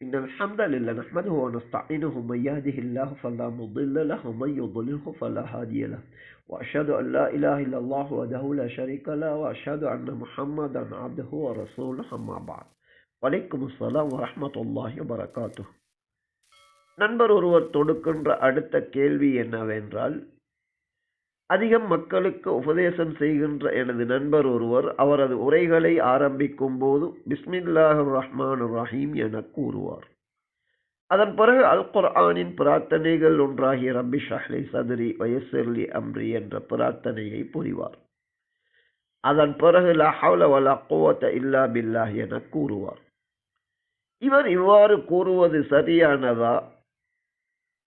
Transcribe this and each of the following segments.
إن الحمد لله نحمده ونستعينه من يهده الله فلا مضل له ومن يضلله فلا هادي له وأشهد أن لا إله إلا الله وحده لا شريك له وأشهد أن محمدا عبده ورسوله أما بعد وعليكم السلام ورحمة الله وبركاته. நண்பர் ஒருவர் தொடுக்கின்ற அடுத்த கேள்வி என்னவென்றால், அதிகம் மக்களுக்கு உபதேசம் செய்கின்ற எனது நண்பர் ஒருவர் அவரது உரைகளை ஆரம்பிக்கும் போது பிஸ்மில்லாஹிர் ரஹ்மானிர் ரஹீம் என கூறுவார். அதன் பிறகு அல் குர்ஆனின் பிரார்த்தனைகள் ஒன்றாகிய ரப்பி ஷ்ரஹ்லி சத்ரி வயஸ்ஸிர்லி அம்ரி என்ற பிரார்த்தனையை புரிவார். அதன் பிறகு லா ஹவ்ல வலா குவத்த இல்லா பில்லாஹ் என கூறுவார். இவர் இவ்வாறு கூறுவது சரியானதா?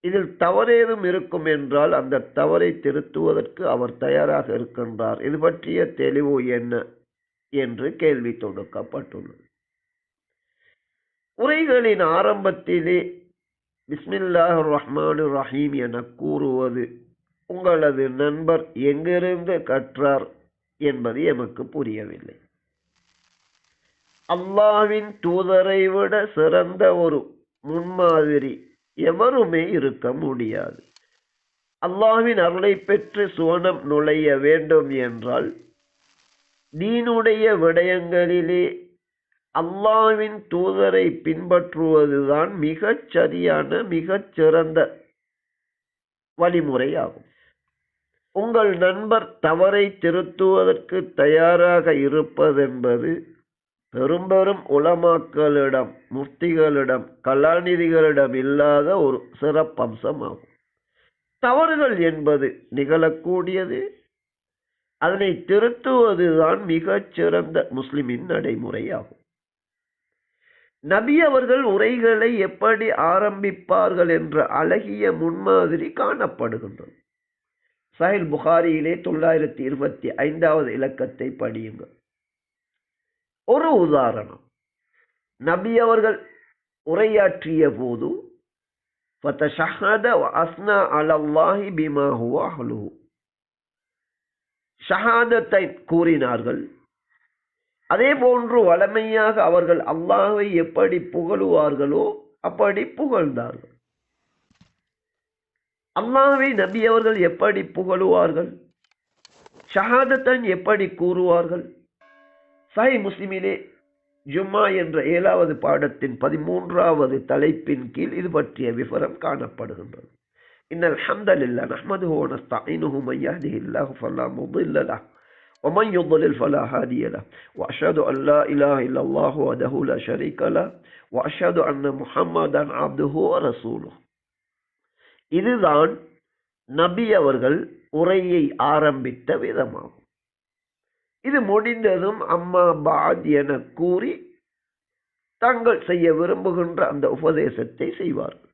இதில் தவறேதும் இருக்கும் என்றால் அந்த தவறை திருத்துவதற்கு அவர் தயாராக இருக்கின்றார். இது பற்றிய தெளிவு என்ன என்று கேள்வி தொடுக்கப்பட்டுள்ளது. உரைகளின் ஆரம்பத்திலே பிஸ்மில்லாஹிர் ரஹ்மானிர் ரஹீம் என கூறுவது உங்களது நண்பர் எங்கிருந்து கற்றார் என்பது எமக்கு புரியவில்லை. அல்லாஹ்வின் தூதரை விட சிறந்த ஒரு முன்மாதிரி எவருமே இருக்க முடியாது. அல்லாஹ்வின் அருளை பெற்று சுவனம் நுழைய வேண்டும் என்றால் தீனுடைய விடயங்களிலே அல்லாஹ்வின் தூதரை பின்பற்றுவதுதான் மிகச் சரியான மிகச் சிறந்த வழிமுறையாகும். உங்கள் நண்பர் தவறை திருத்துவதற்கு தயாராக இருப்பதென்பது பெரும்பெரும் உலமாக்களிடம், முஃப்திகளிடம், கலாநிதிகளிடம் இல்லாத ஒரு சிறப்பம்சமாகும். தவறுகள் என்பது நிகழக்கூடியது. அதனை திருத்துவதுதான் மிகச் சிறந்த முஸ்லிமின் நடைமுறையாகும். நபி அவர்கள் உரைகளை எப்படி ஆரம்பிப்பார்கள் என்ற அழகிய முன்மாதிரி காணப்படுகின்றது. சஹீஹ் புகாரியிலே 925வது இலக்கத்தை படியுங்கள். ஒரு உதாரணம், நபி அவர்கள் உரையாற்றிய போது ஃபதஷஹத வஅஸ்னா அலல்லாஹி பிமா ஹுவ அஹ்லுஹு, ஷஹாதத்தை கூறினார்கள். அதே போன்று வளமையாக அவர்கள் அல்லாஹ்வை எப்படி புகழுவார்களோ அப்படி புகழ்ந்தார்கள். அல்லாஹ்வை நபி அவர்கள் எப்படி புகழுவார்கள், ஷஹாதத்தை எப்படி கூறுவார்கள்? சஹீஹ் முஸ்லிமிலே ஜும்மா என்ற 7வது பாடத்தின் 13வது தலைப்பின் கீழ் இது பற்றிய விவரம் காணப்படுகின்றது. இன்னல் ஹம்தலில்லாஹ் நஹ்மதுஹு வ நஸ்தஈனுஹு மன் யஹ்திஹில்லாஹு ஃபலா முضில்ல லஹு வ மன் யுضلل ஃபலா ஹாதிய லஹு வ அஷ்ஹது அன் லா இலாஹா இல்லல்லாஹு வஹ்தஹு லா ஷரீக லஹு வ அஷ்ஹது அன்ன முஹம்மதன் அப்துஹு வ ரசூலுஹு. இதுதான் நபி அவர்கள் உரையை ஆரம்பித்த விதமாகும். இது முடிந்ததும் அம்மா பாத் என கூறி தாங்கள் செய்ய விரும்புகின்ற அந்த உபதேசத்தை செய்வார்கள்.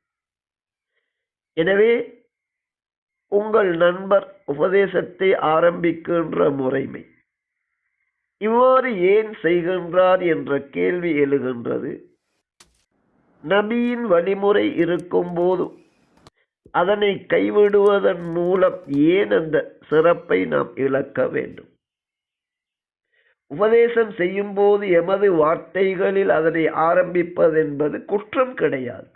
எனவே உங்கள் நண்பர் உபதேசத்தை ஆரம்பிக்கின்ற முறைமை இவ்வாறு ஏன் செய்கின்றார் என்ற கேள்வி எழுகின்றது. நபியின் வழிமுறை இருக்கும் போது அதனை கைவிடுவதன் மூலம் ஏன் அந்த சிறப்பை நாம் இழக்க வேண்டும்? உபதேசம் செய்யும் போது எமது வார்த்தைகளில் அதனை ஆரம்பிப்பது என்பது குற்றம் கிடையாது.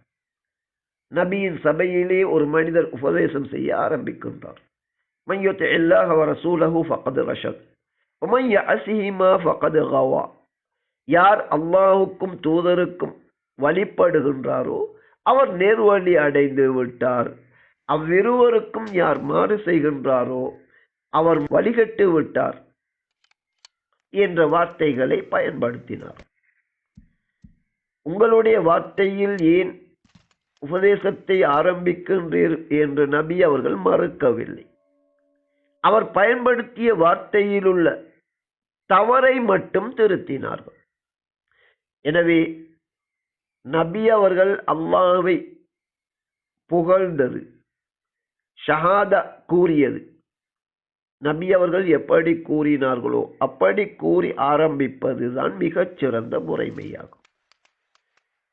நபியின் சபையிலே ஒரு மனிதர் உபதேசம் செய்ய ஆரம்பிக்கின்றார். மன் யுத்திஇல்லாஹ வ ரசூலஹு ஃபகத் ரஷத் வ மன் யஅஸிஹிமா ஃபகத் கவா. யார் அல்லாஹ்வுக்கும் தூதருக்கும் வழிபடுகின்றாரோ அவர் நேர்வழி அடைந்து விட்டார். அவ்விருவருக்கும் யார் மாறு செய்கின்றாரோ அவர் வழிகட்டு விட்டார் என்ற வார்த்தைகளை பயன்படுத்தினார். உங்களுடைய வார்த்தையில் ஏன் உபதேசத்தை ஆரம்பிக்கின்றீர் என்று நபி அவர்கள் மறுக்கவில்லை. அவர் பயன்படுத்திய வார்த்தையில் உள்ள தவறை மட்டும் திருத்தினார்கள். எனவே நபி அவர்கள் அல்லாஹ்வை புகழ்ந்தது, ஷஹாதா கூறியது நபி அவர்கள் எப்படி கூறினார்களோ அப்படி கூறி ஆரம்பிப்பதுதான் மிகச் சிறந்த முறைமையாகும்.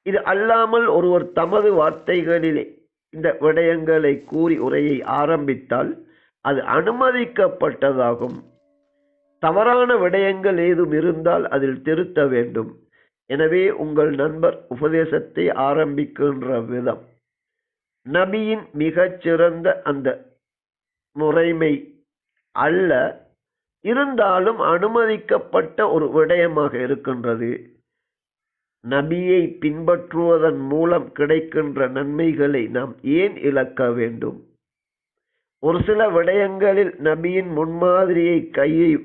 இது அல்லாமல் ஒருவர் தமது வார்த்தைகளிலே இந்த விடயங்களை கூறி உரையை ஆரம்பித்தால் அது அனுமதிக்கப்பட்டதாகும். தவறான விடயங்கள் ஏதும் இருந்தால் அதில் திருத்த வேண்டும். எனவே உங்கள் நண்பர் உபதேசத்தை ஆரம்பிக்கின்ற விதம் நபியின் மிகச்சிறந்த அந்த முறைமை அல்ல, இருந்தாலும் அனுமதிக்கப்பட்ட ஒரு விடயமாக இருக்கின்றது. நபியை பின்பற்றுவதன் மூலம் கிடைக்கின்ற நன்மைகளை நாம் ஏன் இழக்க வேண்டும்? ஒரு சில விடயங்களில் நபியின் முன்மாதிரியை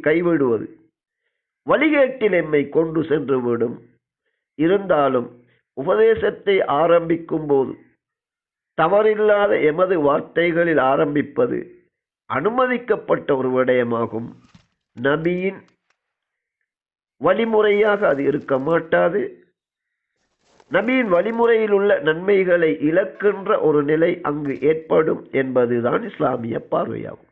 கைவிடுவது வழிகேட்டில் எம்மை கொண்டு சென்று விடும். இருந்தாலும் உபதேசத்தை ஆரம்பிக்கும் போது தவறில்லாத எமது வார்த்தைகளில் ஆரம்பிப்பது அனுமதிக்கப்பட்ட ஒரு விடயமாகும். நபியின் வழிமுறையாக அது இருக்க மாட்டாது. நபியின் வழிமுறையில் உள்ள நன்மைகளை இழக்கின்ற ஒரு நிலை அங்கு ஏற்படும் என்பதுதான் இஸ்லாமிய பார்வையாகும்.